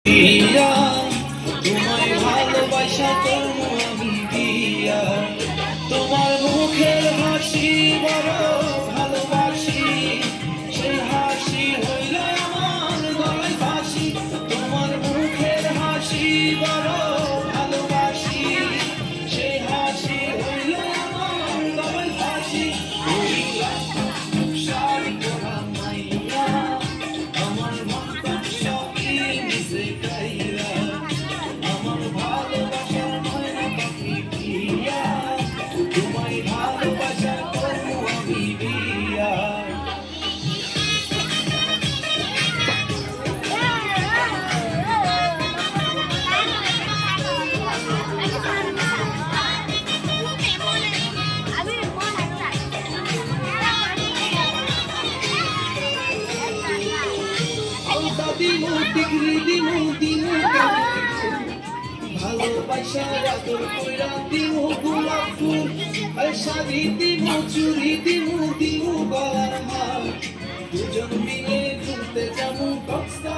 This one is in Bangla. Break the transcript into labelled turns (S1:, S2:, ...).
S1: বিয়া তোমায় ভালোবাসা করবো আমি বিয়া তোমার মুখের হাসি বড় ভালোবাসি সেই হাসি হইল আমার গলায় ফাঁসি তোমার মুখের হাসি বড় ভালোবাসি সেই হাসি হইল আমার গলায় ফাঁসি শাড়ি পরা মাইয়া আমার মন সবই মিশে গাইয়া আমার ভালোবাসার ময়না পাখি প্রিয়া তোমায় ভালোবাসা করবো আমি বিয়া দিমু ডিগ্রি দিমু দিমু ভালোবাসা আদর কইরা দিমু গোলাপ ফুল আর শাড়ি দিমু চুড়ি দিমু দিমু গলার মাল দুজন মিলে ঘুরতে যাবো কক্সবাজার